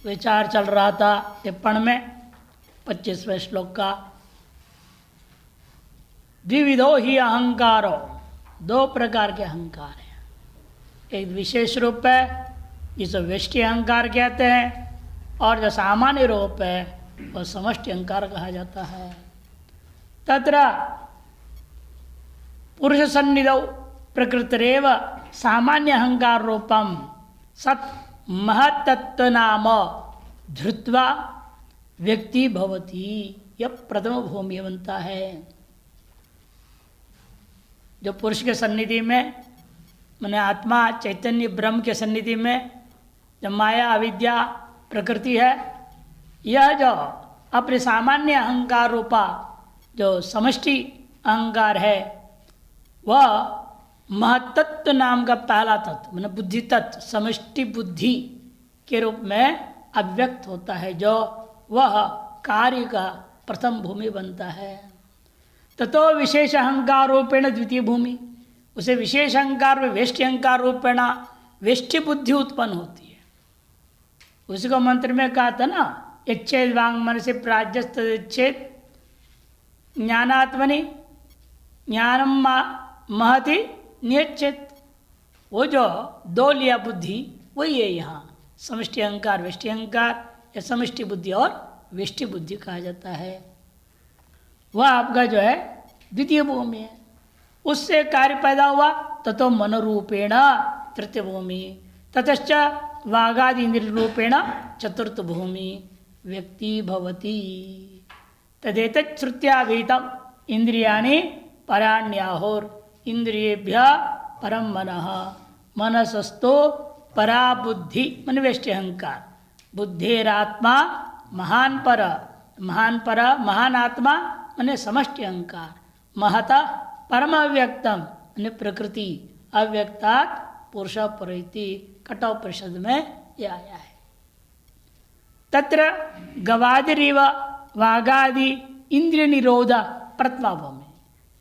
विचार चल रहा था टिप्पण में 25वें श्लोक का। द्विविधो ही अहंकारो, दो प्रकार के अहंकार हैं। एक विशेष रूप है जिसे व्यष्टि अहंकार कहते हैं, और जो सामान्य रूप है वह समष्टि अहंकार कहा जाता है। तत्र पुरुष सन्निधौ प्रकृतिरेव सामान्य अहंकार रूपम सत महत्तत्व नाम धृत्वा व्यक्ति भवति, यह प्रथम भूमि बनता है। जो पुरुष के सन्निधि में माने आत्मा चैतन्य ब्रह्म के सन्निधि में जो माया अविद्या प्रकृति है, यह जो अपने सामान्य अहंकार रूपा जो समष्टि अहंकार है वह महत्तत्व नाम का पहला तत्व माने बुद्धि तत्व समष्टि बुद्धि के रूप में अव्यक्त होता है, जो वह कार्य का प्रथम भूमि बनता है। ततो विशेष अहंकार रूपेण द्वितीय भूमि, उसे विशेष अहंकार में वेष्टि अहंकार रूपेण वेष्टि बुद्धि उत्पन्न होती है। उसी को मंत्र में कहा था ना, इच्छेद वांग मन से प्राज्यस्त इच्छेद ज्ञानात्मनि ज्ञानम महति नियच्छेद। वो जो दो लिया बुद्धि वही है यहाँ समष्टि अहंकार वेष्टि अहंकार, या समष्टि बुद्धि और वेष्टि बुद्धि कहा जाता है। वह आपका जो है द्वितीय भूमि है। उससे कार्य पैदा हुआ ततो मनोरूपेण तृतीय भूमि, ततश्च वागादि इंद्रिय रूपेण चतुर्थ भूमि व्यक्ति भवति। तदेतत् श्रुत्याभीतम् इंद्रियाणि पराण्याहुर इंद्रियेभ्यः परम मनः, मनसस्तो परा बुद्धि मन वेष्टि अहंकार, बुद्धेरात्मा महान पर, महान पर महान आत्मा माने समष्टि अहंकार, महता परम अव्यक्तम माने प्रकृति, अव्यक्तात् पुरुष परिति कठोर परिषद में यह आया है। तत्र गवादिरिव वागादि इंद्रिय निरोध प्रथमा भूमि,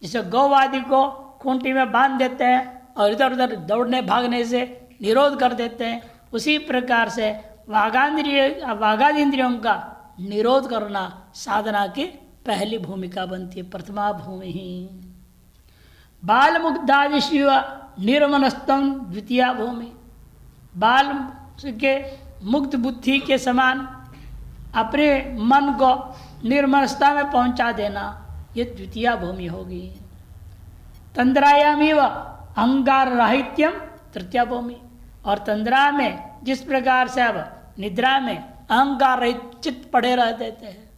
जिसे गौवादि को खूंटी में बांध देते हैं और इधर उधर दौड़ने भागने से निरोध कर देते हैं, उसी प्रकार से वागादि इंद्रियों का निरोध करना साधना की पहली भूमिका बनती है, प्रथमा भूमि ही। बाल मुग्धादिशिव निर्मनस्तम द्वितीय भूमि, बाल के मुक्त बुद्धि के समान अपने मन को निर्मलता में पहुंचा देना, ये द्वितीय भूमि होगी। तंद्रायामीव अहंकार राहित्यम तृतीय भूमि, और तंद्रा में जिस प्रकार से अब निद्रा में अहंकार रहित चित्त पड़े रह देते हैं,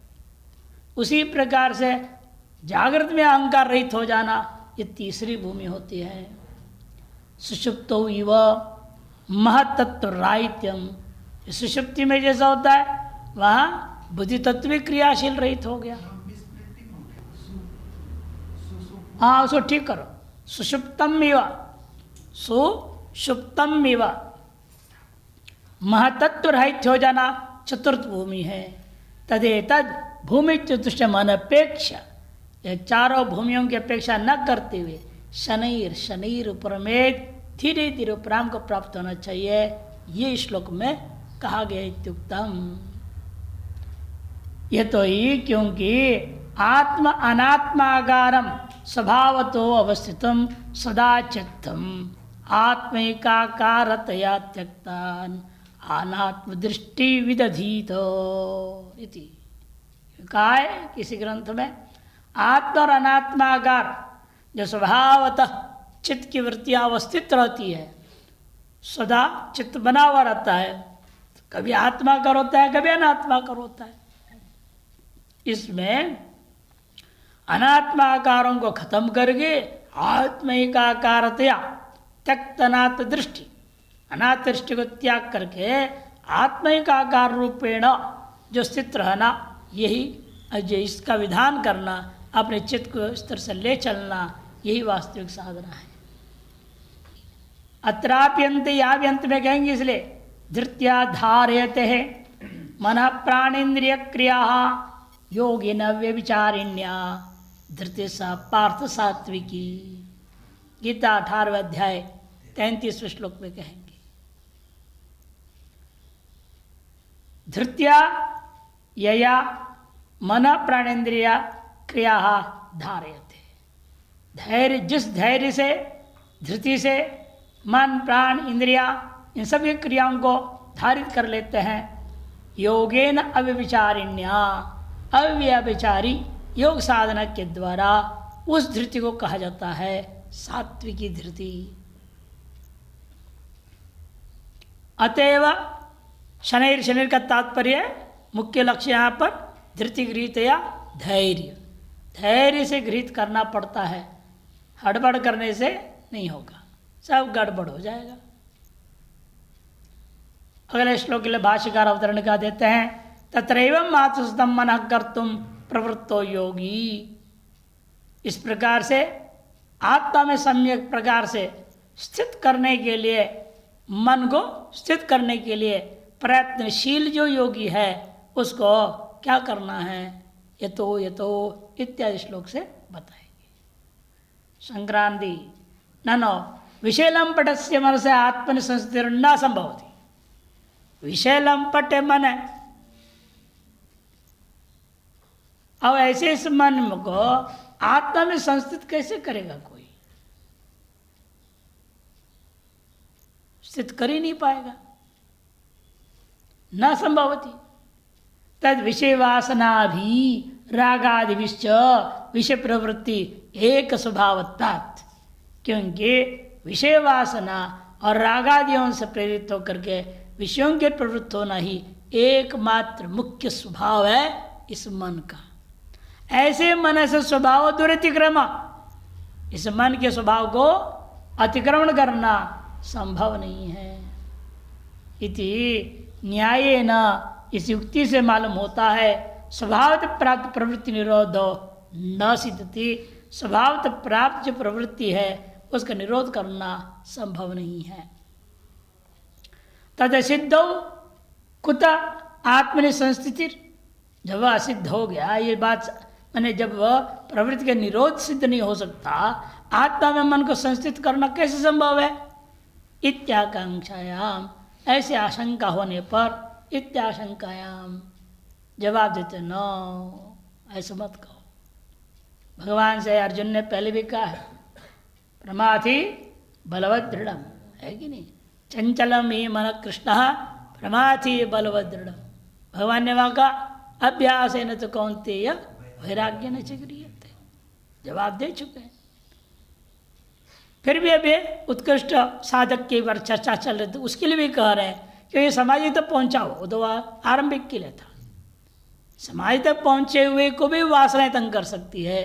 उसी प्रकार से जागृत में अहंकार रहित हो जाना ये तीसरी भूमि होती है। सुषुप्तो इव महत्तत्व राहित्यम, सुषुप्ति में जैसा होता है वहाँ बुद्धि तत्व भी क्रियाशील रहित हो गया। हाँ उसको ठीक करो, सुषुप्तम इव, सुषुप्तम इव महतत्व रहित हो जाना चतुर्थ भूमि है। तदेतद भूमि चतुष्ट अनपेक्षा, यह चारों भूमियों की अपेक्षा न करते हुए शनैर शनैर उपरमेद धीरे धीरे उपराम को प्राप्त होना चाहिए, ये श्लोक में कहा गया इत्युक्तम। ये तो ही क्योंकि आत्म अनात्मागारम स्वभावतो अवस्थितम सदा चित्तम आत्मैकाकारतया त्यक्तान अनात्म दृष्टि विदधीतो इति कहा है किसी ग्रंथ में। आत्मा और अनात्माकार जो स्वभावतः चित्त की वृत्तियां अवस्थित रहती है, सदा चित्त बना हुआ रहता है, कभी आत्मा कर होता है कभी अनात्मा कर होता है। इसमें अनात्माकारों को खत्म करके आत्मिकाकारतया त्यक्त अनात्म दृष्टि, अनात्म दृष्टि को त्याग करके आत्मिकाकार रूपेण जो स्थित रहना, यही जो इसका विधान करना, अपने चित्त को इस तरह से ले चलना, यही वास्तविक साधना है। अत्राप्यंत या भी अंत में कहेंगे, इसलिए धृत्या धारयते है मन प्राणेन्द्रिय क्रिया योगिन व्यभिचारिण्या धृत्य सा पार्थ सात्विकी, गीता 18वें अध्याय 33वें श्लोक में कहेंगे। धृत्या यया मन प्राणेन्द्रिया क्रिया धारयते। धैर्य, जिस धैर्य से, धृति से मन प्राण इंद्रिया इन सभी क्रियाओं को धारित कर लेते हैं, योगेन अव्यभिचारिण्या, अव्यभिचारी योग साधना के द्वारा उस धृति को कहा जाता है सात्विकी धृति। अतएव शनैर का तात्पर्य, मुख्य लक्ष्य यहाँ पर धृति गृहीत या धैर्य, धैर्य से गृहीत करना पड़ता है, हड़बड़ करने से नहीं होगा, सब गड़बड़ हो जाएगा। अगले श्लोक के लिए भाष्यकार अवतरण का देते हैं, तत्रैवं मातुस्तम मनः कर्तुम प्रवृत्तो योगी। इस प्रकार से आत्मा में सम्यक प्रकार से स्थित करने के लिए, मन को स्थित करने के लिए प्रयत्नशील जो योगी है उसको क्या करना है, यतो यतो इत्यादि श्लोक से बताएंगे। संक्रांति ननो विषय लंपटस्य मनसे आत्मनि संस्थितिर्न संभवति। विषय लंपट मन है, अब ऐसे इस मन को आत्मा में संस्थित कैसे करेगा कोई, स्थित कर ही नहीं पाएगा, न संभवती। तद विषय वासना भी रागादि विषय प्रवृत्ति एक स्वभावत्वात्, क्योंकि विषय वासना और रागादियों से प्रेरित होकर के विषयों के प्रवृत्त होना ही एकमात्र मुख्य स्वभाव है इस मन का। ऐसे मन से स्वभाव दुरतिक्रम, इस मन के स्वभाव को अतिक्रमण करना संभव नहीं है। इति न्याय न, इस युक्ति से मालूम होता है स्वभावत प्राप्त प्रवृत्ति निरोधो न सिद्धति, स्वभावत प्राप्त जो प्रवृत्ति है उसका निरोध करना संभव नहीं है। तद सिद्धौ कुत आत्मनि संस्थिति, जब वह सिद्ध हो गया, ये बात मैंने, जब वह प्रवृत्ति का निरोध सिद्ध नहीं हो सकता, आत्मा में मन को संस्थित करना कैसे संभव है। इत्याकांक्षायाम, ऐसे आशंका होने पर, इत्याशंकायाम जवाब देते नो, ऐसा मत कहो। भगवान से अर्जुन ने पहले भी कहा है, प्रमाथि बलवद दृढ़, है कि नहीं, चंचलम ही मन कृष्ण प्रमाथि बलवद दृढ़। भगवान ने वहाँ कहा अभ्यास है न तो कौन्तेय वैराग्य न चक्रियते, जवाब दे चुके हैं। फिर भी अभी उत्कृष्ट साधक की बार चर्चा चल रही थी, उसके लिए भी कह रहे हैं कि ये समाधि तक पहुंचाओ, वो तो आरंभिक के लिए था। समाधि तक पहुंचे हुए को भी वासनाएं तंग कर सकती है,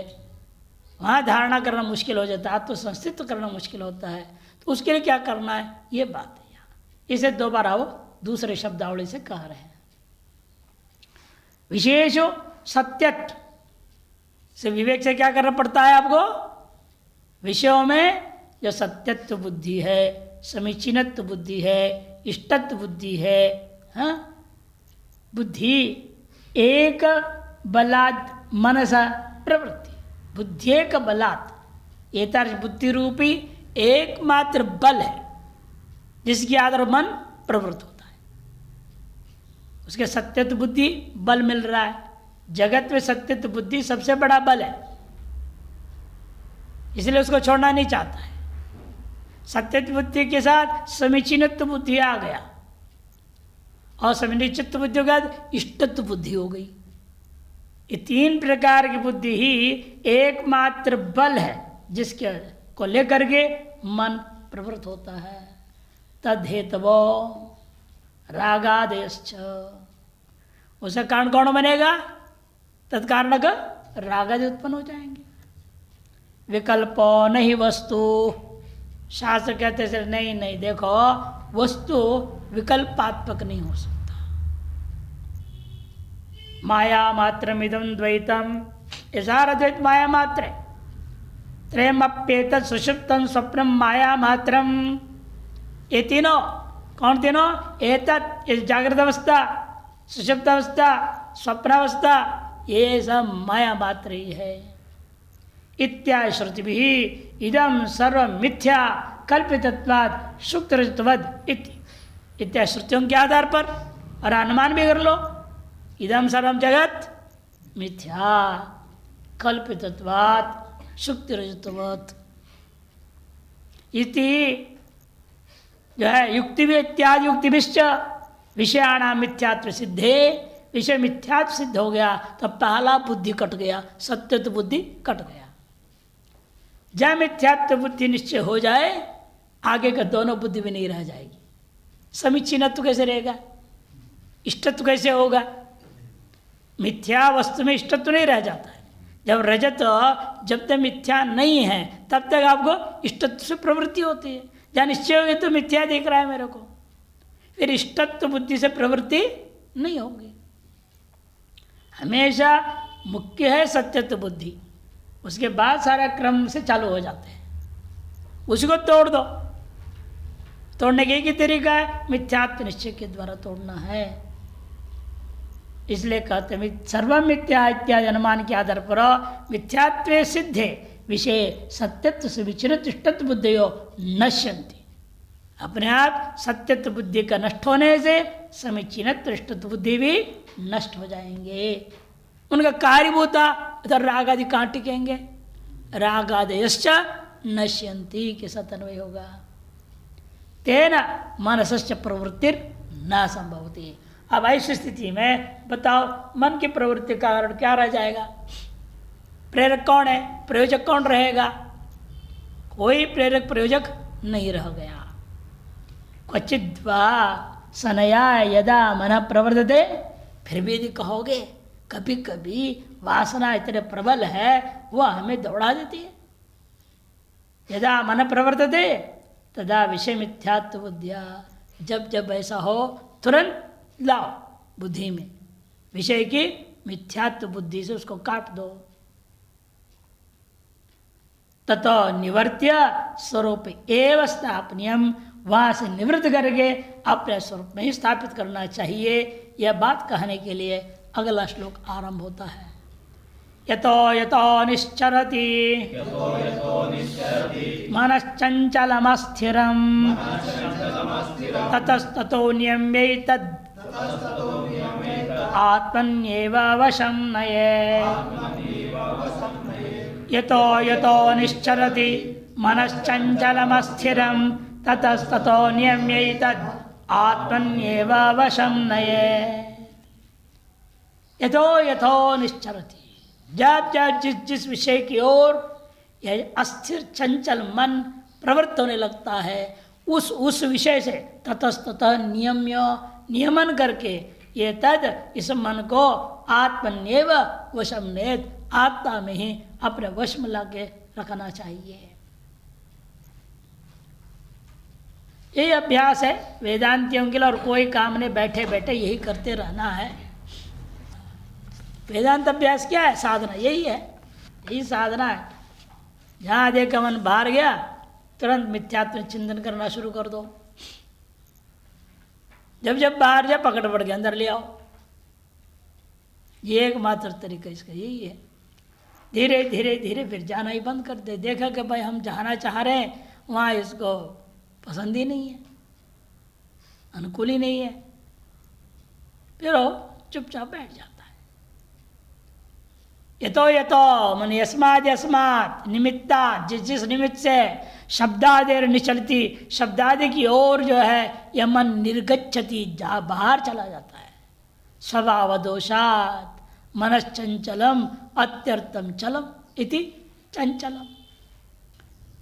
वहाँ धारणा करना मुश्किल हो जाता है, आत्मसंस्थित करना मुश्किल होता है, तो उसके लिए क्या करना है, ये बात है यहाँ। इसे दोबारा वो दूसरे शब्दावली से कह रहे हैं। विशेषो सत्यत्व से, विवेक से क्या करना पड़ता है आपको, विषयों में जो सत्यत्व बुद्धि है, समीचीनत्व बुद्धि है, इष्टत्व बुद्धि है, हाँ? बुद्धि एक बलात् मनसा प्रवृत्ति, बुद्धि एक बलात्, एतादृश बुद्धि रूपी एकमात्र बल है जिसके आधार मन प्रवृत्त होता है। उसके सत्यत्व बुद्धि बल मिल रहा है, जगत में सत्यत्व बुद्धि सबसे बड़ा बल है, इसलिए उसको छोड़ना नहीं चाहता है। सत्यत्व बुद्धि के साथ समीचीनत्व बुद्धि आ गया, और समीचीनत्व बुद्धि के बाद इष्टत्व बुद्धि हो गई। ये तीन प्रकार की बुद्धि ही एकमात्र बल है जिसके को लेकर के मन प्रवृत्त होता है। तद्धेतवो रागादेश्च, उसका कारण कौन बनेगा, तत्कारण का रागादि उत्पन्न हो जाएंगे। विकल्पो नहीं वस्तु, शास्त्र कहते हैं नहीं नहीं, देखो वस्तु विकल्पात्मक नहीं हो सकता। माया मात्रम इदम द्वैतम, ये सारा द्वैत माया मात्र है। त्रयमप्येतत् सुषुप्तं स्वप्नम माया मात्रम, ये तीनों कौन तीनों, एतत् जागृत अवस्था, सुषुप्त अवस्था, स्वप्नावस्था, ये सब माया मात्र ही है। इत्यादि श्रुति भी इदम सर्व मिथ्या कल्पितत्वात् सुक्तरजतवद इत्यादि श्रुतियों के आधार पर और अनुमान भी कर लो, इदम सर्वम जगत मिथ्या कल्पितत्वात् शुक्ति रजतवत् इति जो है युक्ति भी इत्यादि युक्ति विषयाणाम मिथ्यात्व सिद्धे, विषय मिथ्यात्व सिद्ध हो गया तो पहला बुद्धि कट गया, सत्यत्व बुद्धि कट गया। जब मिथ्यात्व बुद्धि निश्चय हो जाए आगे का दोनों बुद्धि भी नहीं रह जाएगी। समीचीनत्व कैसे रहेगा, इष्टत्व कैसे होगा? मिथ्या वस्तु में इष्टत्व नहीं रह जाता है। जब रजत जब तक मिथ्या नहीं है तब तक आपको इष्टत्व से प्रवृत्ति होती है। जहाँ निश्चय हो गया तो मिथ्या दिख रहा है मेरे को, फिर इष्टत्व बुद्धि से प्रवृत्ति नहीं होगी। हमेशा मुख्य है सत्यत्व बुद्धि, उसके बाद सारा क्रम से चालू हो जाते हैं। उसको तोड़ दो, तोड़ने के ही तरीका है मिथ्यात्व निश्चय के द्वारा तोड़ना है। इसलिए कहते हैं सर्वम मिथ्या इत्यादि अनुमान के आधार पर मिथ्यात्व सिद्धे विषय सत्यत्व से विचलित इष्टत्व बुद्धियो नश्यन्ति। अपने आप सत्यत्व बुद्धि का नष्ट होने से समीचीनत्व इष्टत्व बुद्धि भी नष्ट हो जाएंगे। उनका कार्यभूता इधर राग आदि कहाँ टिकेंगे? राग आदयश्च नश्यन्ति के साथ अन्वय होगा। तेना मनसश्च प्रवृत्तिर न संभवती। अब ऐसी स्थिति में बताओ मन की प्रवृत्ति का कारण क्या रह जाएगा? प्रेरक कौन है? प्रयोजक कौन रहेगा? कोई प्रेरक प्रयोजक नहीं रह गया। क्वचित वा सनया यदा मन प्रवर्तते, फिर भी यदि कहोगे कभी कभी वासना इतने प्रबल है वह हमें दौड़ा देती है। यदा मन प्रवर्तते तदा विषय मिथ्यात्व बुद्धिया, जब जब ऐसा हो तुरंत लाओ बुद्धि में विषय की मिथ्यात्व बुद्धि से उसको काट दो। ततो निवर्त्य स्वरूप एव स्थापनीयम, वहां से निवृत्त करके अपने स्वरूप में ही स्थापित करना चाहिए। यह बात कहने के लिए अगला श्लोक आरंभ होता है। यतो यतो निश्चरति मनश्चंचलमस्थिरं ततस्ततो नियम्यैतद् आत्मन्येव वशं नयेत्। यतो यतो निश्चरति मनश्चंचलमस्थिरं ततस्ततो नियम्यैतद् आत्मन्येव वशं नयेत्। यतो यतो निश्चरति, जब जब जिस जिस विषय की ओर यह अस्थिर चंचल मन प्रवृत्त होने लगता है उस विषय से ततस्ततः नियमन करके ये तद इस मन को आत्मन्येव वशम नेत, आत्मा में ही अपने वश में लाके रखना चाहिए। यही अभ्यास है वेदांतियों के लिए, और कोई काम नहीं, बैठे बैठे यही करते रहना है। वेदांत अभ्यास क्या है? साधना यही है, यही साधना है। जहाँ देखा मन बाहर गया तुरंत मिथ्यात्व चिंतन करना शुरू कर दो। जब जब बाहर जा पकड़ पड़ के अंदर ले आओ। ये एकमात्र तरीका इसका यही है। धीरे धीरे धीरे फिर जाना ही बंद कर दे। देखा कि भाई हम जाना चाह रहे हैं, वहाँ इसको पसंद ही नहीं है, अनुकूल ही नहीं है, फिर वो चुपचाप बैठ जाता है। यतो यतो मन यस्मात् यस्मात् निमित्ता, जिस जिस निमित्त से शब्दादेर निचलती, शब्दादि की ओर जो है यह मन निर्गच्छति, जा बाहर चला जाता है। स्वभाव दोषात् मनश्चंचलम अत्यर्थम चलम इति चंचलम,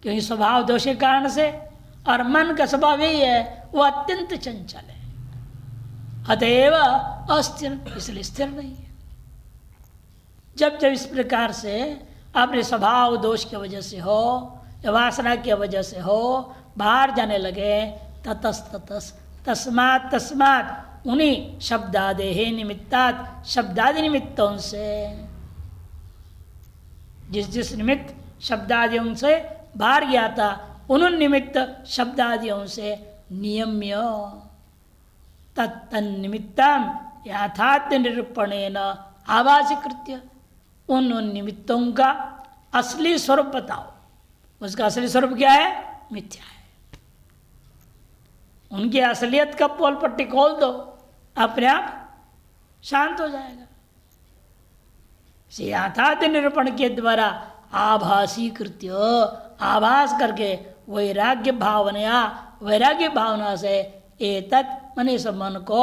क्योंकि स्वभाव दोष के कारण से और मन का स्वभाव यही है वो अत्यंत चंचल है, अतएव अस्थिर, इसलिए स्थिर नहीं है। जब जब इस प्रकार से अपने स्वभाव दोष की वजह से हो या वासना की वजह से हो बाहर जाने लगे, ततस तस्मात् तस्मात् उन्हीं शब्दादेहे निमित्तात्, शब्दादि निमित्तों से, जिस जिस निमित्त शब्दादियों से बाहर गया था उन निमित्त शब्दादियों से नियम्य तत्तन्निमित्तम यथार्थ निरूपणेन आभासीकृत्य, उन निमित्तों का असली स्वरूप बताओ। उसका असली स्वरूप क्या है? मिथ्या है। उनकी असलियत का पोल पट्टी खोल दो, अपने आप शांत हो जाएगा। याथार्थ निरूपण के द्वारा आभासी कृत्य, आभास करके वैराग्य भावना से एतत् मने इस मन को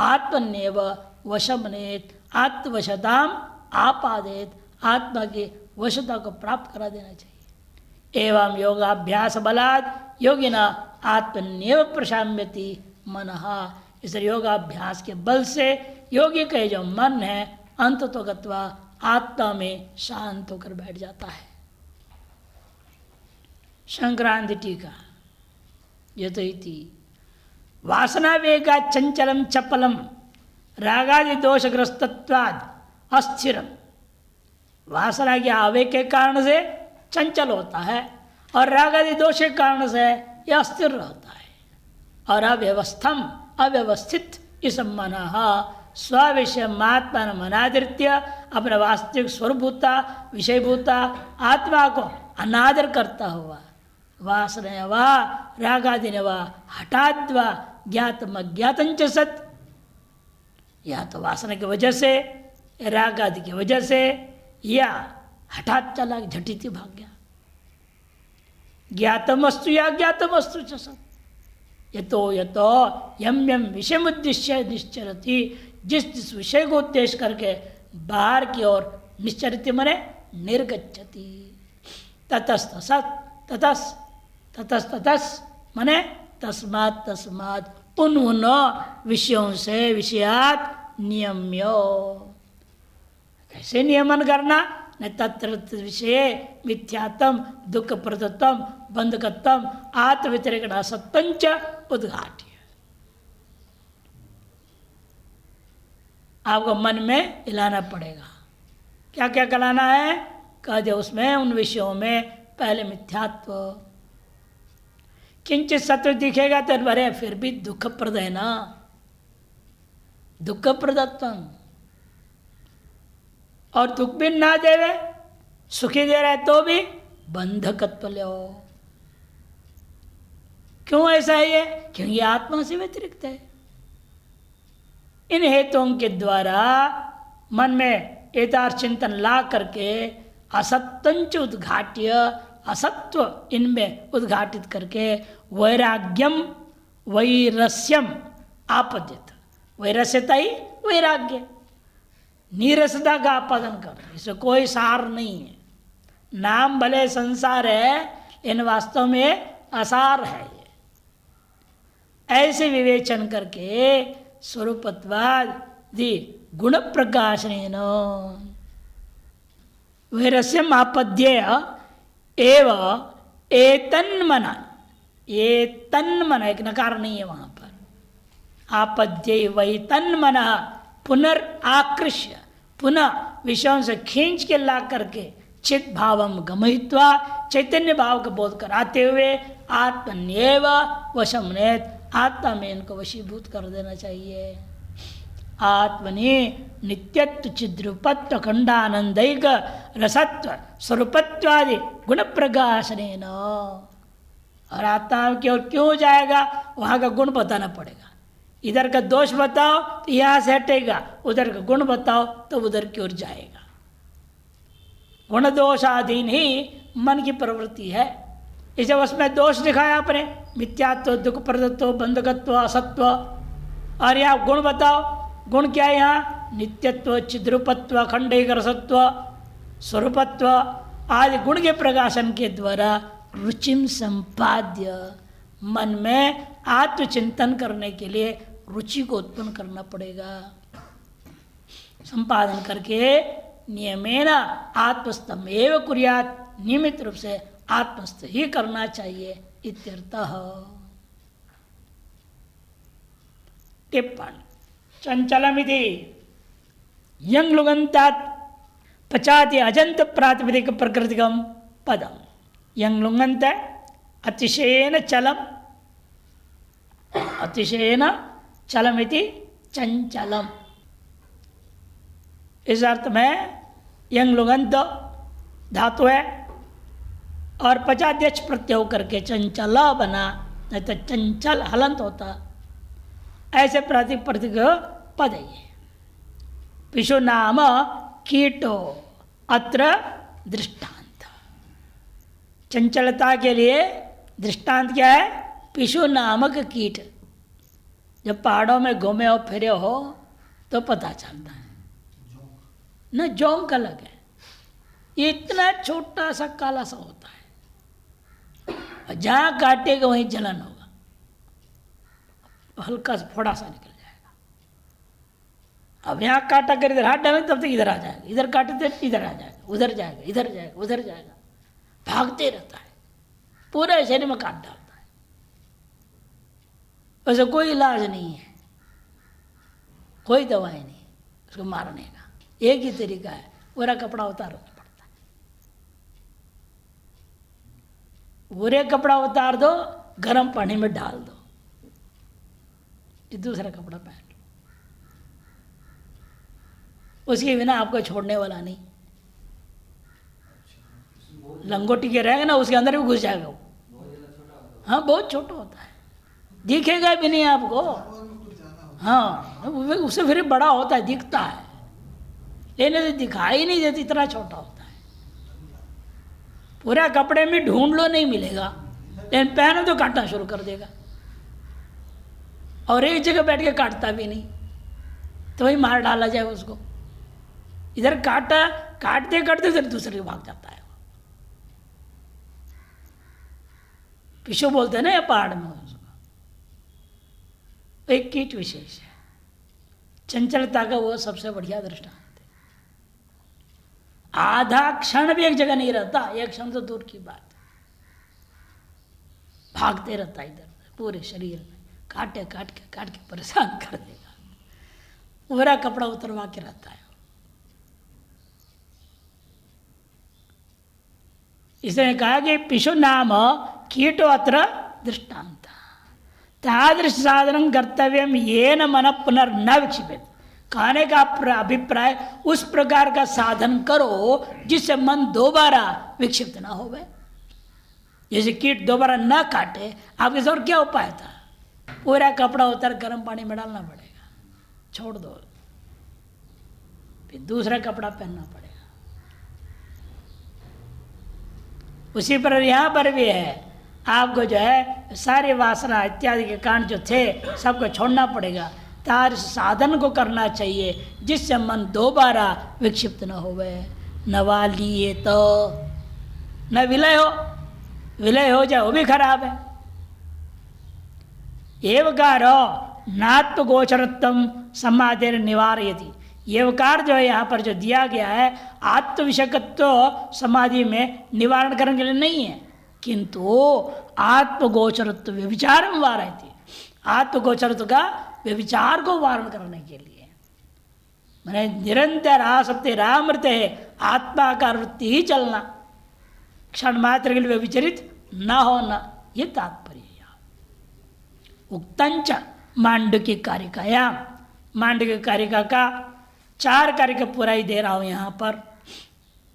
आत्मन्यव वशमनेत, आत्मवशताम आपादेत, आत्मा की वशता को प्राप्त करा देना चाहिए। एवं योगाभ्यास बलात् योगिना आत्मन्यव प्रशाम्यति मनः, इस योगाभ्यास के बल से योगी का जो मन है अंत तो गत्वा आत्मा में शांत होकर बैठ जाता है। संक्रांति टीका यथोइति वासना वेगा चंचलम चपलम रागादि दोषग्रस्तत्वाद अस्थिरम, वासना के आवेग के कारण से चंचल होता है और रागादि दोष के कारण से यह अस्थिर रहता है। और अव्यवस्थित इस मन स्विषय महात्मा मनादृत्य अपने वास्तविक स्वरूपभूता विषयभूता आत्मा को अनादर करता हुआ वासना वा रागादि वा हठाद्वा ज्ञातम अज्ञातंच सत, या तो वासना की वजह से राग आदि की वजह से या हठात चला झटिति भाग गया, ज्ञातम वस्तु या ज्ञातम वस्तु च सत, यतो यम यम विषय उद्देश्य निश्चरति, जिस विषय को उद्देश्य करके बाहर की ओर निश्चरित मने निर्गच्छति, ततस्त सत ततस मने तस्मात् उन विषयों से विषयात नियम्यो, कैसे नियमन करना, न तत्र विषय मिथ्यात्म दुख प्रदत्तम बंधकत्तम आत्म व्यतिरेक असत्तंच उद्घाट्य। आपको मन में हिलाना पड़ेगा, क्या क्या कराना है, कह दे उसमें उन विषयों में पहले मिथ्यात्व, किंचित सत्य दिखेगा तो अरे फिर भी दुखप्रद है ना, दुख प्रदत्तम, और दुख भी ना देवे सुखी दे रहे तो भी बंधकत्व लो। क्यों ऐसा है ये, क्योंकि आत्मा से व्यतिरिक्त है। इन हेतुओं के द्वारा मन में यथार्थ चिंतन ला करके असत्यंच उद्घाट्य, असत्व इनमें उद्घाटित करके वैराग्यम वैरस्यम आपद्यत, वैरस्यता ही वैराग्य, नीरसता का आपादन कर, इसमें कोई सार नहीं है। नाम भले संसार है लेकिन वास्तव में असार है ये। ऐसे विवेचन करके स्वरूपत्वाद दि गुण प्रकाशनेन वैरस्यम आपद्येय एव एतन्मन, ये तन्मन एक नकार नहीं है वहां पर, आपद्य वही तन्मन पुनर्आकृष्य, पुनः विषयों से खींच के ला करके चित भावम गमयित्वा, चैतन्य भाव का बोध कराते हुए आत्मन्येव वशमनेत, आत्मा में इनको वशीभूत कर देना चाहिए। आत्मनि नित्यत्व चिद्रूपत्व खंडानंदैक रसत्व स्वरूपत्वादि गुण प्रकाशनेन, और आत्मा की ओर क्यों जाएगा, वहां का गुण बताना पड़ेगा। इधर का दोष बताओ तो यहां से हटेगा, उधर का गुण बताओ तो उधर की ओर जाएगा। गुण दोषाधीन ही मन की प्रवृत्ति है। इसे उसमें दोष दिखाया आपने, मिथ्यात्व दुख प्रदत्व बंधकत्व असत्व, और यहाँ गुण बताओ, गुण क्या है यहाँ, नित्यत्व चिद्रूपत्व खंडैकरसत्व स्वरूपत्व आदि गुण के प्रकाशन के द्वारा रुचिम संपाद्य, मन में आत्मचिंतन करने के लिए रुचि को उत्पन्न करना पड़ेगा। संपादन करके नियमेन आत्मस्थम एव कुर्यात्, नियमित रूप से आत्मस्थ ही करना चाहिए इत्यर्थः। टिप्पणी चंचलमिति यंग लुगंतात् पचाति अजंत प्रातिपदिक प्रकृतिकम पदम। यंग लुगंत अतिशयेन चलम, अतिशयेन चलमिति चंचलम, इस अर्थ में यंग लुगंत धातु है और पचाद्यक्ष प्रत्यय होकर के चंचल बना, नहीं तो चंचल हलंत होता। ऐसे प्रातिपदिक पद है ये। पिशु नाम कीटो अत्र दृष्टांत। चंचलता के लिए दृष्टांत क्या है? पिशु नामक कीट। जब पहाड़ों में घूमे हो फिरे हो तो पता चलता है न, जोंक अलग है, ये इतना छोटा सा काला सा होता है, जहां काटेगा वहीं जलन होगा, हल्का सा फोड़ा सा निकल जाएगा। अब यहाँ काटा कर इधर हाथ डालेंगे तब तक इधर आ जाएगा, इधर काटे तो इधर आ जाएगा, उधर जाएगा, इधर जाएगा, उधर जाएगा, भागते रहता है, पूरे शरीर में काट डालता है। वैसे कोई इलाज नहीं है, कोई दवाई नहीं उसको मारने का। एक ही तरीका है, पूरा कपड़ा उतारना पड़ता है। पूरे कपड़ा उतार दो, गर्म पानी में डाल दो, दूसरा कपड़ा पहन लो, उसके बिना आपको छोड़ने वाला नहीं। लंगोटी के रहेगा ना, उसके अंदर भी घुस जाएगा वो। हाँ, बहुत छोटा होता है, दिखेगा भी नहीं आपको। हाँ, उससे फिर बड़ा होता है, दिखता है, लेने से दिखाई नहीं देती, इतना छोटा होता है। पूरा कपड़े में ढूंढ लो, नहीं मिलेगा, लेकिन पहनो तो काटना शुरू कर देगा, और एक जगह बैठ के काटता भी नहीं, तो वही मार डाला जाए उसको। इधर काटते काटते इधर दूसरे भाग जाता है। पिशु बोलते हैं ना ये पहाड़ में उसको। एक कीट विशेष है, चंचलता का वो सबसे बढ़िया दृष्टांत है। आधा क्षण भी एक जगह नहीं रहता, एक क्षण तो दूर की बात है, भागते रहता इधर पूरे शरीर में, काट के परेशान कर देगा, पूरा कपड़ा उतरवा के रहता है। इसने कहा कि पिशु नाम कीटो अत्र दृष्टांत तादृश साधन कर्तव्यम येन मन पुनर्न विक्षिपेत। कहने का अभिप्राय उस प्रकार का साधन करो जिससे मन दोबारा विक्षिप्त ना हो। जैसे कीट दोबारा ना काटे, आपके साथ क्या उपाय था? पूरा कपड़ा उतर गर्म पानी में डालना पड़ेगा, छोड़ दो, फिर दूसरा कपड़ा पहनना पड़ेगा। उसी पर यहाँ पर भी है, आपको जो है सारे वासना इत्यादि के कारण जो थे सबको छोड़ना पड़ेगा। तार साधन को करना चाहिए जिससे मन दोबारा विक्षिप्त न होवे। नवा लिए तो न विलय हो जाए, वो भी खराब है। एवकारो नात्म गोचरत्वम समाधि निवारयति। एवकार जो है यहाँ पर जो दिया गया है आत्मविषयकत्व समाधि में निवारण करने के लिए नहीं है, किंतु आत्मगोचरत्व व्यभिचार वारयति। आत्मगोचरत्व का व्यभिचार को वारण करने के लिए, मैंने निरंतर आसक्ति रामृत है, आत्मा का वृत्ति ही चलना, क्षण मात्र के लिए व्यभिचरित न होना, ये तात्पर्य। उक्तंच मांडुक्य कारिकाया, मांडुक्य कारिका का 4 कारिका पूरा ही दे रहा हूं यहां पर,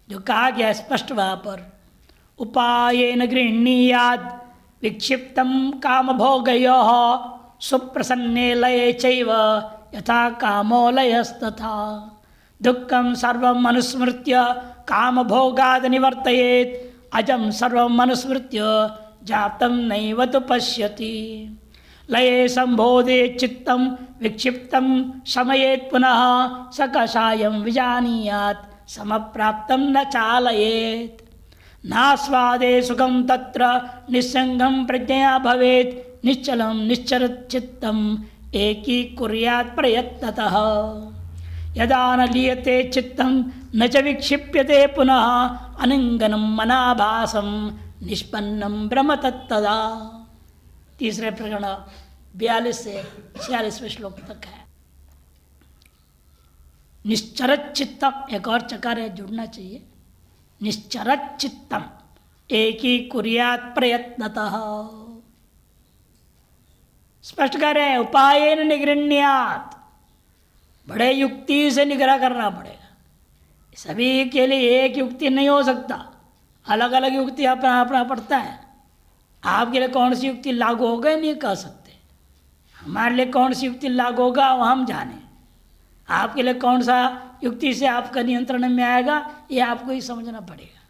जो कहा गया स्पष्ट वहां पर। उपायेन गृह्णीयाद विक्षिप्तम काम भोगयोः सुप्रसन्ने लये चैव यथा कामो लयस्तथा दुःखं सर्वम् अनुस्मृत्य काम भोगाद निवर्तयेत् अजं सर्वम् अनुस्मृत्य जातं नैव तु पश्यति। लये संबोधे चित्तं विक्षिप्तं शमयेत् पुनः सकषायं विजानीयात् समप्राप्तं न चालयेत्। नास्वादे सुखं तत्र निस्संगं प्रज्ञया भवेत् निश्चलं निश्चरचित्तम् एकीकुर्यात् प्रयत्नतः। यदा न लीयते चित्तं न च विक्षिप्यते पुनः अनिंगनं मनाभासं निष्पन्नं ब्रह्म तत्तदा। तीसरे प्रकरण 42 से 46वें श्लोक तक है। निश्चरत चित्तम, एक और चकार है, जुड़ना चाहिए। निश्चरत चित्तम एकीकुर्यात् प्रयत्नतः। स्पष्ट कर रहे हैं, उपायेन निगृह्णात्, बड़े युक्ति से निग्रह करना पड़ेगा। सभी के लिए एक युक्ति नहीं हो सकता, अलग अलग युक्ति अपना अपना पड़ता है। आपके लिए कौन सी युक्ति लागू होगा नहीं कह सकते, हमारे लिए कौन सी युक्ति लागू होगा वो हम जाने, आपके लिए कौन सा युक्ति से आपका नियंत्रण में आएगा, ये आपको ही समझना पड़ेगा।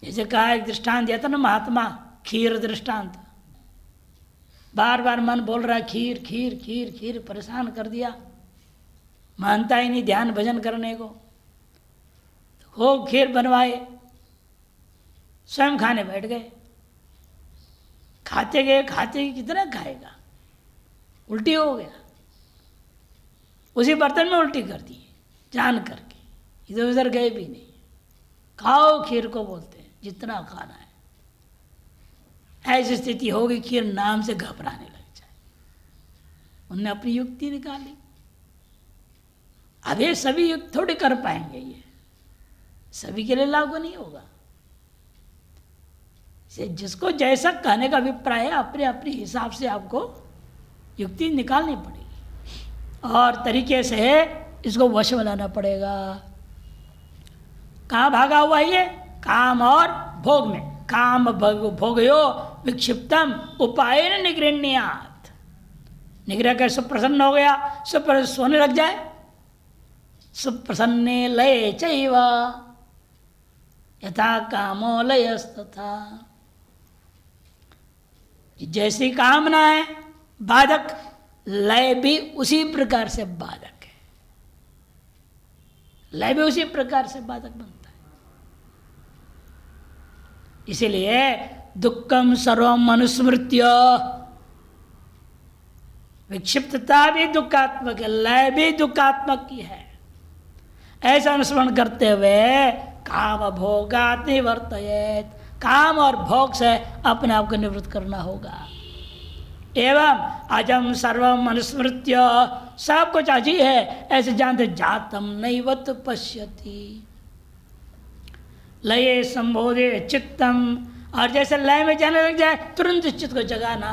जैसे कहा, एक दृष्टांत दिया था ना महात्मा, खीर दृष्टांत। बार बार मन बोल रहा है खीर खीर खीर खीर, परेशान कर दिया, मानता ही नहीं ध्यान भजन करने को। तो खूब खीर बनवाए, स्वयं खाने बैठ गए। खाते गए कितना खाएगा, उल्टी हो गया, उसी बर्तन में उल्टी कर दी जान करके, इधर उधर गए भी नहीं। खाओ खीर को बोलते हैं जितना खाना है। ऐसी स्थिति होगी खीर नाम से घबराने लग जाए। उनने अपनी युक्ति निकाली। अब ये सभी युक्त थोड़ी कर पाएंगे, ये सभी के लिए लागू नहीं होगा। जिसको जैसा कहने का अभिप्राय है, अपने अपने हिसाब से आपको युक्ति निकालनी पड़ेगी और तरीके से इसको वश बनाना पड़ेगा। कहाँ भागा हुआ ये? काम और भोग में। काम भोगयो विक्षिप्तम उपाय न निगृह्यात्। निग्रह कर सुप्रसन्न हो गया, सुप्रसन्न सोने लग जाए। सुप्रसन्ने लये चैव यथा कामो लयस्तथा। जैसी कामना है बाधक, लय भी उसी प्रकार से बाधक है। लय भी उसी प्रकार से बाधक बनता है। इसीलिए दुखम सर्वम अनुस्मृत्य, विक्षिप्तता भी दुखात्मक है, लय भी दुखात्मक ही है। ऐसा अनुस्मरण करते हुए काम भोगात् निवर्तयेत्, काम और भोग से अपने आप को निवृत्त करना होगा। एवं अजम सर्वम अनुस्मृत्य, सब कुछ अजी है ऐसे जानते जातम नैवत पश्यति। लये संबोधे चित्तम, और जैसे लय में जाने लग जाए तुरंत चित्त को जगाना।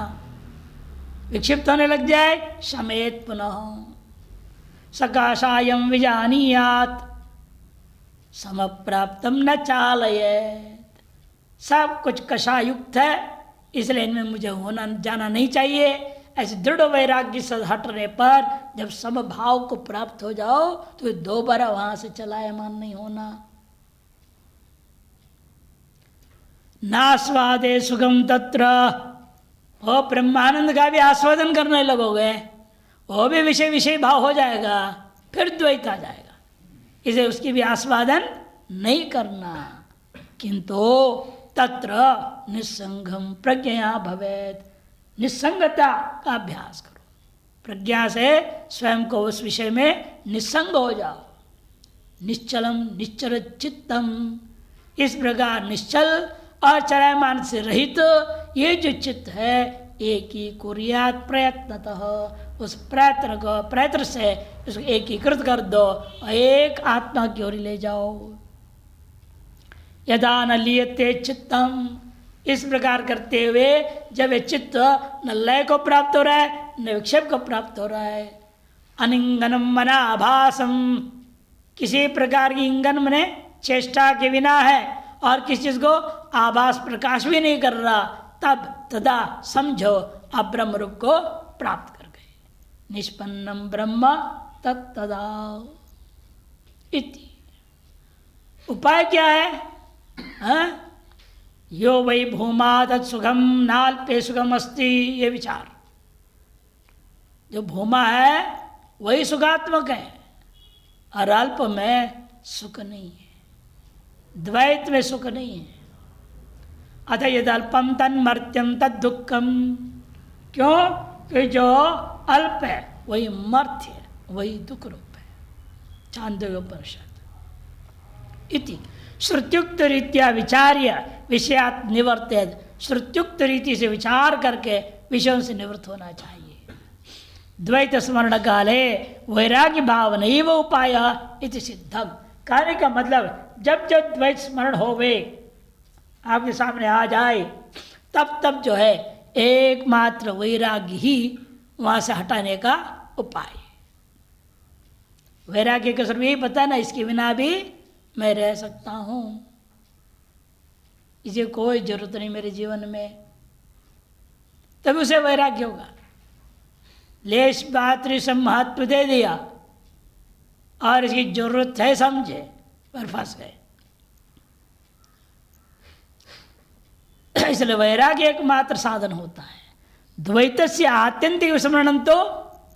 विक्षिप्त होने लग जाए शमेत पुनः। सकाशायम विजानीयात् समप्राप्तम न चालयेत्। सब कुछ कषायुक्त है, इसलिए इनमें मुझे होना जाना नहीं चाहिए। ऐसे दृढ़ वैराग्य से हटने पर जब समभाव को प्राप्त हो जाओ तो दोबारा वहां से चलायमान नहीं होना। नास्वादे सुगम तत्र, वो ब्रह्मानंद का भी आस्वादन करने लगोगे, वो भी विषय विषय भाव हो जाएगा, फिर द्वैत आ जाएगा। इसे उसकी भी आस्वादन नहीं करना। किंतु तत्र निस्संगम प्रज्ञया भवेत्, निस्संगता का अभ्यास करो। प्रज्ञा से स्वयं को उस विषय में निस्संग हो जाओ। निश्चलम निश्चल चित्तम, इस प्रकार निश्चल और चलायमान से रहित ये जो चित्त है, एक ही कुर्यात प्रयत्नतः, उस प्रयत्न से उसको एकीकृत कर दो और एक आत्मा की ओर ले जाओ। यदा न लियते चित्तम, इस प्रकार करते हुए जब ये चित्त न लय को प्राप्त हो रहा है न विक्षेप को प्राप्त हो रहा है। अनिंगनम मनाभासम, किसी प्रकार की इंगन मने चेष्टा के बिना है और किसी चीज को आभास प्रकाश भी नहीं कर रहा, तब तदा समझो आप ब्रह्म रूप को प्राप्त कर गए। निष्पन्नम ब्रह्म तत्तदा इति। उपाय क्या है? यो वै भूमा तत्सुखम नाल्पे सुखम अस्ति, ये विचार। जो भूमा है वही सुखात्मक है और अल्प में सुख नहीं है, द्वैत में सुख नहीं है। अतः यद अल्पम तन्मर्त्यम तद दुखम, क्यों? कि जो अल्प है वही मर्त्य है, वही दुख रूप है। छांदोग्योपनिषद इति। श्रुत्युक्त रीत्या विचार्य विषयात् निवर्तेद, श्रुत्युक्त रीति से विचार करके विषयों से निवृत्त होना चाहिए। द्वैत स्मरण काले वैराग्य भाव नहीं वो उपाय इति सिद्धम। कहने का मतलब जब जब द्वैत स्मरण होवे आपके सामने आ जाए, तब तब जो है एकमात्र वैराग्य ही वहां से हटाने का उपाय। वैराग्य का स्वरूप यही पता ना, इसके बिना भी मैं रह सकता हूं, इसे कोई जरूरत नहीं मेरे जीवन में, तभी उसे वैराग्य होगा। लेश मात्र से महत्व दे दिया और इसकी जरूरत है समझे पर फंस गए। इसलिए वैराग्य एकमात्र साधन होता है। द्वैत से आत्यंतिक विस्मरण तो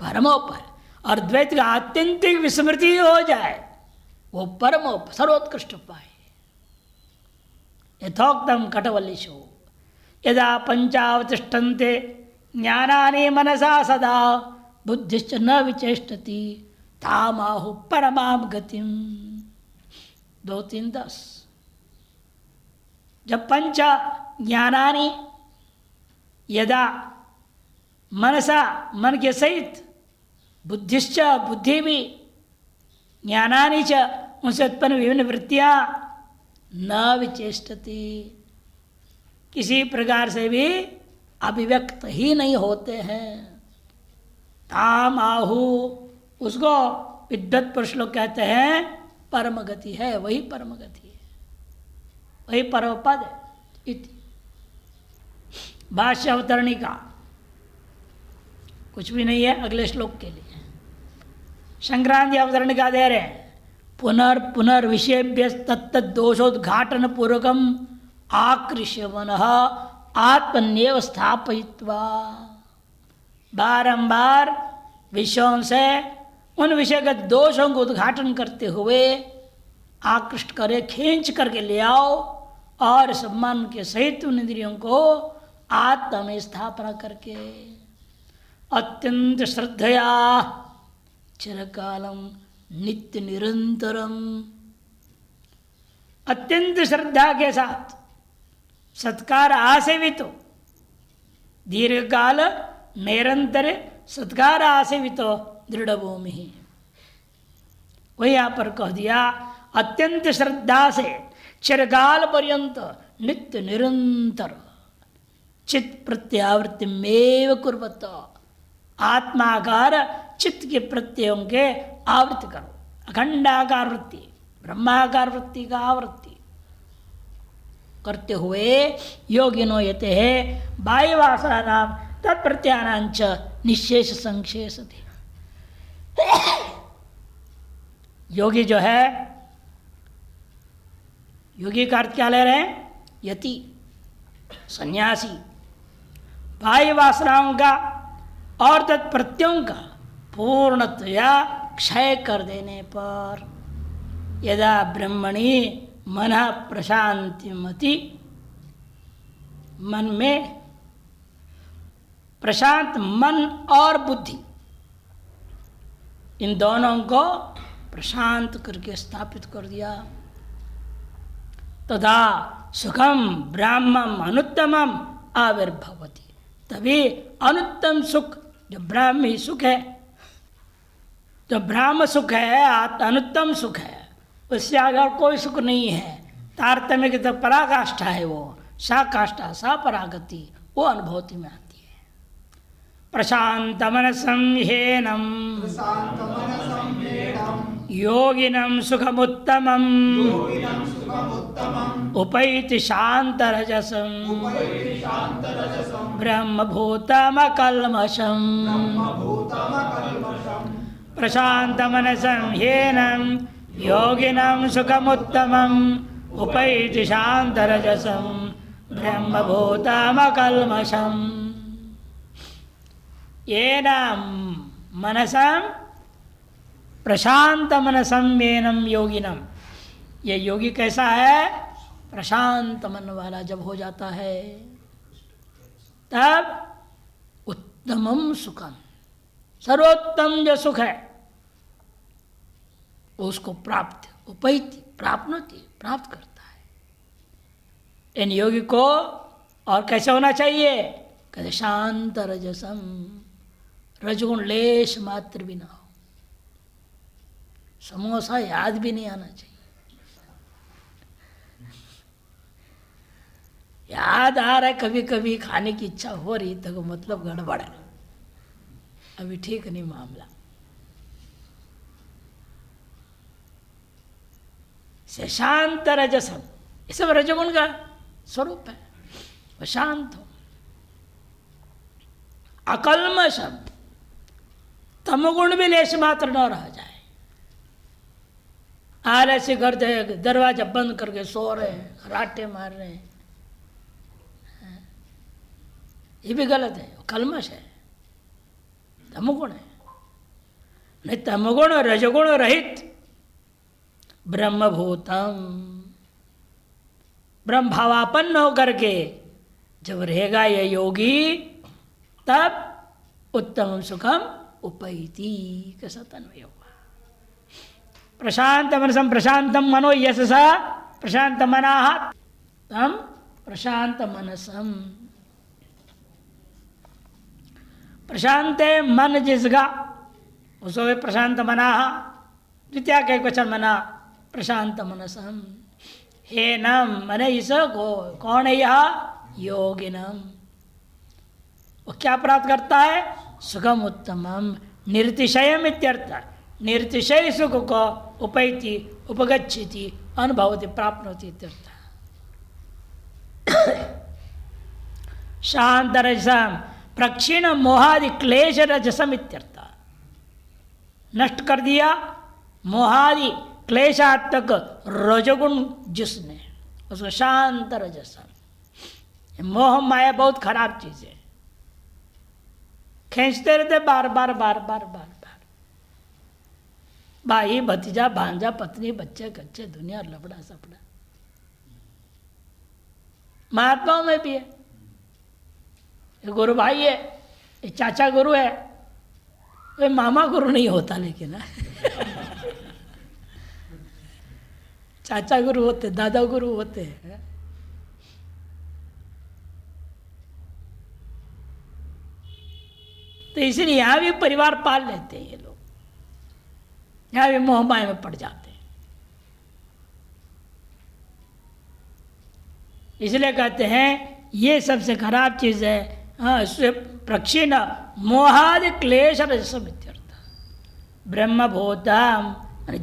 परमोपर, और द्वैत का आत्यंतिक विस्मृति हो जाए वो परमोप सर्वोत्कृष्ट उपाय। यथोक्तम कटवल्लिषु यदा पंचावतिष्ठन्ते ज्ञानानि मनसा सदा बुद्धिश्च न विचेष्टति तामाहु परमाम गतिम। 2-3-10। जब पंच ज्ञानानि यदा मनसा मन के सहित बुद्धिश्च बुद्धि भी ज्ञानानि च उनसे उत्पन्न विभिन्न वृत्तियां न विचेष्टति किसी प्रकार से भी अभिव्यक्त ही नहीं होते हैं। ताम आहु उसको विद्वत पुरुष लोग कहते हैं परम गति है, वही परम गति है, वही परम पद है। इति भाष्य अवतरणिका कुछ भी नहीं है अगले श्लोक के लिए। संक्रांति अवतरणिका दे रहे हैं। पुनर्विषयभ्य तत्तोषोद्घाटन पूर्वकम आकृष्य मनः आत्मन्येव स्थापयित्वा। बारंबार विषयों से उन विषयगत दोषों को उद्घाटन करते हुए आकृष्ट करे, खींच करके ले आओ और इस मन के सहित उन इंद्रियों को आत्मा में स्थापना करके अत्यंत श्रद्धया चिरकालम नित्य निरंतरम, अत्यंत श्रद्धा के साथ सत्कार आसेवितो, दीर्घ काल निरंतर सत्कार आसेवितो दृढ़ भूमि। वही यहां पर कह दिया अत्यंत श्रद्धा से चिरकाल पर्यंत नित्य निरंतर चित्त प्रत्यावृत्ति में कुर्वत, आत्माकार चित्त के प्रत्ययों के आवृत्ति करो। अखंडाकार वृत्ति ब्रह्माकार वृत्ति का आवृत्ति करते हुए योगिनो यते है बाह्य वासना नाम तत्प्रत्यानांच निशेष संशेषते। योगी जो है, योगी का अर्थ क्या ले रहे हैं? यति सन्यासी बाह्य वासनाओं का और तत्प्रत्ययों का पूर्णतया क्षय कर देने पर यदा ब्रह्मणि मन प्रशांतिमति, मन में प्रशांत मन और बुद्धि इन दोनों को प्रशांत करके स्थापित कर दिया, तथा सुखम ब्राह्मम अनुत्तमम आविर्भवति। तभी अनुत्तम सुख जो ब्राह्मी सुख है, जो ब्राह्म सुख है, अनुत्तम सुख है, उससे आगे कोई सुख नहीं है। तारतम्य की तो पराकाष्ठा है, वो साकाष्ठा सा परागति वो अनुभूति में आती है। प्रशांत मनसं ह्येनं योगिनं सुखमुत्तमं उपैति शान्तरजसं ब्रह्मभूतमकल्मषं। प्रशांत मनसं ह्येनं योगिनं सुखमुत्तमं उपैति शान्तरजसं ब्रह्मभूतमकल्मषं। येन मनसं प्रशांत मनसं येनं योगिनं, ये योगी कैसा है? प्रशांत मन वाला जब हो जाता है तब उत्तमम सुखम, सर्वोत्तम जो सुख है उसको प्राप्त उपैति प्राप्नोति प्राप्त करता है। इन योगी को और कैसे होना चाहिए? कहते शांत रजसम, रजगुण लेश मात्र भी ना हो, समोसा याद भी नहीं आना चाहिए। याद आ रहा है कभी कभी खाने की इच्छा हो रही तो मतलब गड़बड़ है, अभी ठीक नहीं मामला। से शांत रजसम, ये सब रजगुण का स्वरूप है, वह शांत हो। अकल्मषम, तमोगुण भी लेश मात्र न रह जाए। आलस्य करते हैं, दरवाजा बंद करके सो रहे हैं, राटे मार रहे हैं, ये भी गलत है, कलमश है, तमोगुण है। नहीं, तमोगुण रजगुण रहित ब्रह्मभूतम, ब्रह्म भावापन्न होकर के जब रहेगा ये योगी, तब उत्तम सुखम उपैति कैसा तन्वय हुआ। प्रशांत मनसम प्रशांतम मनो यशसा प्रशांत मनाः तम प्रशांत मनसम। प्रशांत मन जिसका उसको प्रशांत मनाः, द्वितीय के क्वेश्चन मना प्रशांत मनसम। हे नम मने इस कौन है यह योगिनम, वो क्या प्राप्त करता है? सुखम उत्तमम निर्तिशयम इत्यर्थ, निर्तिशय सुख को उपैति उपगच्छति अनुभवति प्राप्नोति इत्यर्थ। शांत रजसम प्रक्षीण मोहादि क्लेश रजसम इत्यर्थ, नष्ट कर दिया मोहादि क्लेशात्मक रजोगुण जिसने, उसको शांत रजसम। मोह माया बहुत खराब चीज है, खींचते रहते बार बार बार बार बार बार, भाई भतीजा भांजा पत्नी बच्चे कच्चे दुनिया लफड़ा सपड़ा। महात्माओं में भी है, ये गुरु भाई है, ये चाचा गुरु है, ये मामा गुरु नहीं होता लेकिन चाचा गुरु होते, दादा गुरु होते हैं। तो इसलिए यहां भी परिवार पाल लेते हैं ये लोग, यहां भी मोह माया में पड़ जाते हैं। इसलिए कहते हैं ये सबसे खराब चीज है। हाँ, इससे प्रक्षीण मोहादि क्लेश रजसमित्यर्थ। ब्रह्मभूतम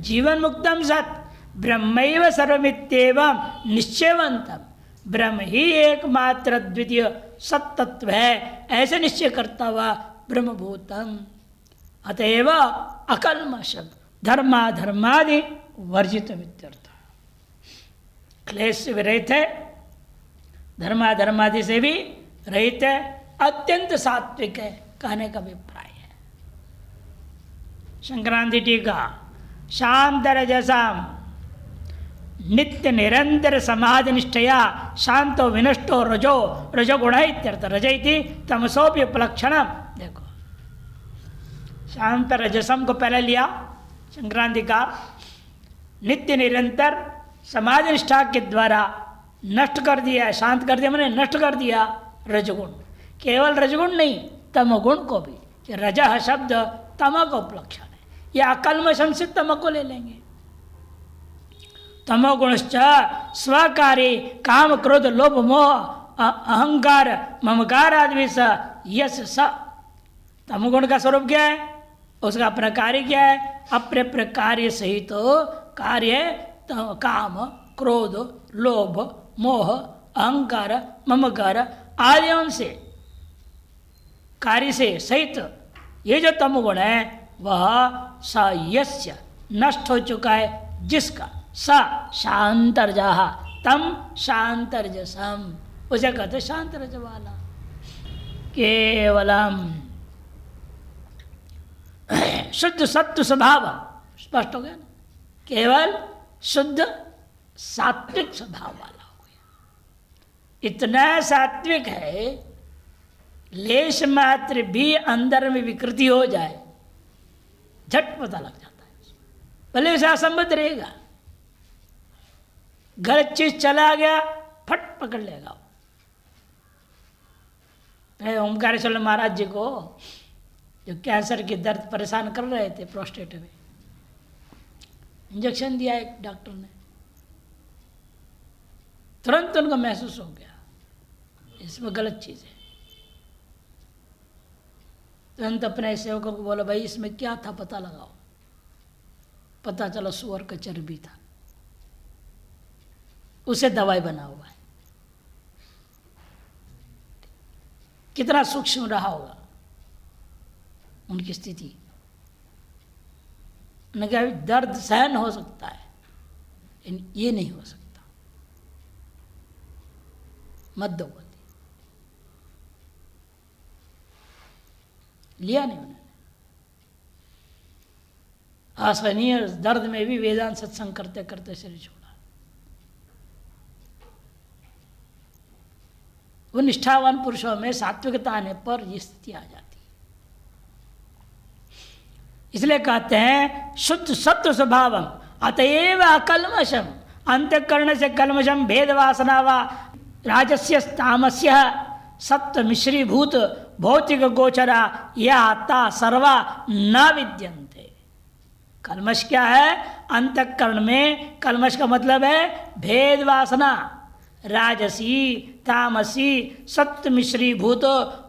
जीवन मुक्तम सत ब्रह्मैव सर्वमित्येवं निश्चयवंतम, ब्रह्म ही एकमात्र द्वितीय सत्तत्व है ऐसे निश्चय करता हुआ ब्रह्मभूतम, अतएव अकल्मषम धर्माधर्मादि वर्जित इत्यर्थ। क्लेश से भी रहित है, धर्माधर्मादि से भी रहित है, अत्यंत सात्विक है कहने का अभिप्राय है। संक्रांति टीका शांत रजसाम नित्य निरंतर समाधि निष्ठया शांतो विनष्टो रजो रजोगुण इत्यर्थ। रज इति तमसोपि उपलक्षणम। देखो शांत रजसम को पहले लिया संक्रांति का, नित्य निरंतर समाधि निष्ठा के द्वारा नष्ट कर दिया, शांत कर दिया, मैंने नष्ट कर दिया रजगुण। केवल रजगुण नहीं, तमगुण को भी। रजह शब्द तम का उपलक्षण है, या अकल्मषम से तम को ले लेंगे। तमोगुणश्च स्वकारी काम क्रोध लोभ मोह अहंकार ममकार आदि स यस स। तमोगुण का स्वरूप क्या है? उसका अपना कार्य क्या है? अपने अपने कार्य सहित कार्य काम क्रोध लोभ मोह अहंकार ममकार आदि से कार्य से सहित ये जो तमोगुण है वह स यस्य नष्ट हो चुका है, जिसका स शांतरजः तम शांतरजसम, उसे कहते शांतरज वाला। केवलम शुद्ध सत्व स्वभाव, स्पष्ट हो गया ना, केवल शुद्ध सात्विक स्वभाव वाला हो गया। इतना सात्विक है, लेश मात्र भी अंदर में विकृति हो जाए झट पता लग जाता है, भले उसे असंबद्ध रहेगा, गलत चीज चला गया फट पकड़ लेगा। ओमकारेश्वर महाराज जी को जो कैंसर की दर्द परेशान कर रहे थे प्रोस्टेट में, इंजेक्शन दिया एक डॉक्टर ने, तुरंत उनको महसूस हो गया इसमें गलत चीज है। तुरंत अपने सेवकों को बोला भाई इसमें क्या था पता लगाओ। पता चला सुअर का चर्बी था, उसे दवाई बना हुआ है। कितना सूक्ष्म रहा होगा उनकी स्थिति। उन्होंने कहा दर्द सहन हो सकता है, ये नहीं हो सकता, मत दो गति। लिया नहीं उन्होंने। असहनीय दर्द में भी वेदांत सत्संग करते करते शरीर छोड़ा। वो निष्ठावान पुरुषों में सात्विकता आने पर ये स्थिति आ जाती है। इसलिए कहते हैं शुद्ध सत्व स्वभावम अतएव अकल्मषम, अंतःकरण से कल्मषम भेद वासना व राजस्य तामस्य सत्व मिश्रीभूत भौतिक गोचरा यह आत्ता सर्वा न विद्यन्ते। कल्मष क्या है? अंतःकरण में कल्मष का मतलब है भेद वासना, राजसी तामसी सत्व मिश्रीभूत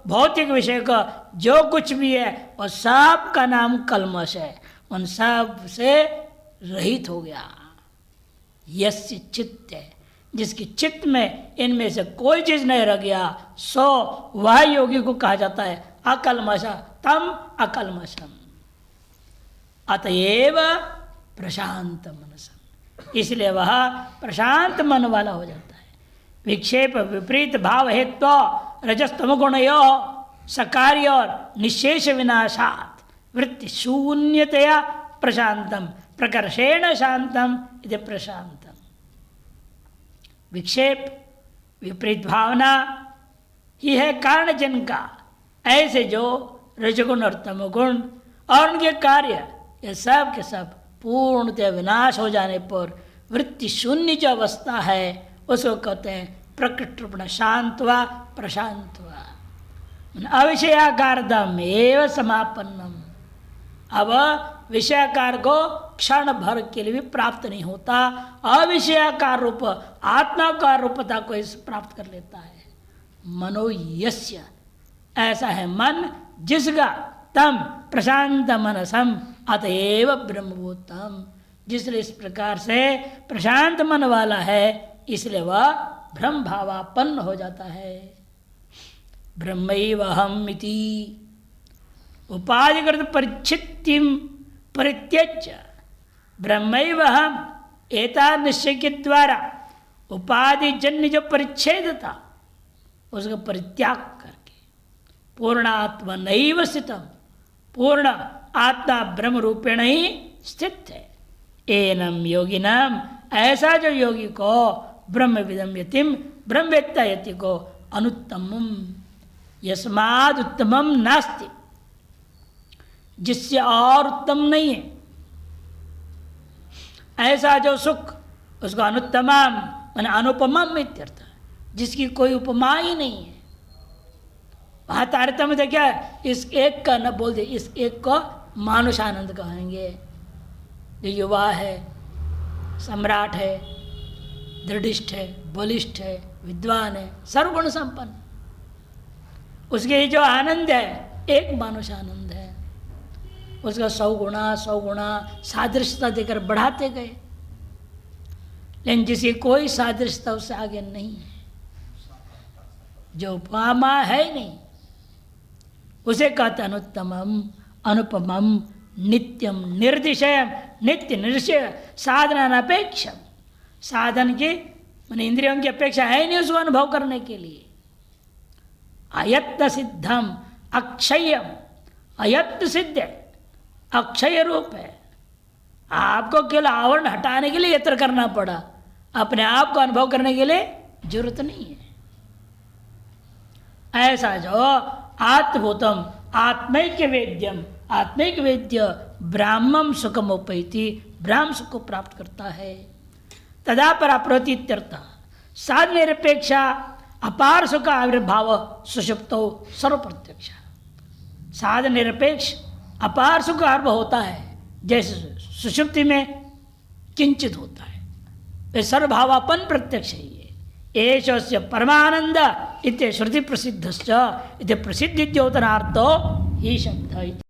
भौतिक विषय का जो कुछ भी है वह सब का नाम कल्मष है। उन सब से रहित हो गया। यस्य चित्त है, जिसकी चित्त में इनमें से कोई चीज नहीं रह गया, सो वह योगी को कहा जाता है अकल्मष तम अकल्मषम। अतएव प्रशांत मनसम, इसलिए वह प्रशांत मन वाला हो जाता है। विक्षेप विपरीत भाव हेतु रजस्तम गुणयो सकार्य और निशेष विनाशात वृत्ति शून्यतया प्रशांतम प्रकर्षेण शांतम इति प्रशांतम। विक्षेप विपरीत भावना ही है कारण जिनका, ऐसे जो रजगुण और तमगुण और उनके कार्य ये सब के सब पूर्णतः विनाश हो जाने पर वृत्ति शून्य जो अवस्था है उसको कहते हैं प्रकृत रूपेण शांत व प्रशांत व अविषयाकारदम एव समापन्नम। अब विषयाकार को क्षण भर के लिए भी प्राप्त नहीं होता, अविषयाकार रूप आत्माकार रूपता को इस प्राप्त कर लेता है। मनो यस्य, ऐसा है मन जिसका तम प्रशांत मनसम अतएव ब्रह्मभूतम, जिसलिए इस प्रकार से प्रशांत मन वाला है इसलिए वह ब्रह्म भावापन्न हो जाता है। ब्रह्मैवहम इति उपाधिकृत परिच्छित्तिम परित्यज्य ब्रह्मैवहम एता निश्चय के द्वारा उपाधि जन्य जो परिच्छेद था उसका परित्याग करके पूर्णात्मा नैव स्थितम, पूर्ण आत्मा ब्रह्म रूपेण ही स्थित है। एनम योगिनम, ऐसा जो योगी को ब्रह्म विदम यतिम ब्रह्मवेत्ता यति को अनुत्तमम यस्माद उत्तमम नास्ति, जिससे और उत्तम नहीं है, ऐसा जो सुख उसको अनुत्तमम माने अनुपमम इत्यर्थ, जिसकी कोई उपमा ही नहीं है। वहां तारतम्य में क्या है, इस एक का न बोल दे, इस एक को मानुष आनंद कहेंगे। जो युवा है, सम्राट है, दृढ़िष्ठ है, बलिष्ठ है, विद्वान है, सर्वगुण संपन्न, उसके जो आनंद है एक मानुष आनंद है। उसका 100 गुणा सादृश्यता देकर बढ़ाते गए, लेकिन जिसकी कोई सादृश्यता उससे आगे नहीं है, जो उपमा है ही नहीं, उसे कहते अनुत्तमम अनुपमम नित्यम निर्दिशयम, नित्य निर्दिशय साधना अपेक्षम, साधन की माने इंद्रियों की अपेक्षा है नहीं उसको अनुभव करने के लिए। अयत्न सिद्धम अक्षयम, अयत्न सिद्ध है, अक्षय रूप है। आपको केवल आवरण हटाने के लिए यत्न करना पड़ा, अपने आप को अनुभव करने के लिए जरूरत नहीं है। ऐसा जो आत्मभूतम आत्मैक्य वेद्यम, आत्मिक वेद्य ब्राह्मम सुखम उपैति, ब्राह्म सुख को प्राप्त करता है। तदा पराप्रति इत्यर्थ, साध निरपेक्षा अपार सुख आविर्भाव सुषुप्तो सर्वप्रत्यक्ष। साध निरपेक्ष अपार सुख आविर्भाव होता है जैसे सुषुप्ति में किंचित होता है, वे सर्वभावापन प्रत्यक्ष है। एष परमानंद इत्य श्रुति प्रसिद्धश्च इत्य प्रसिद्धिद्योतनार्थो ही शब्द।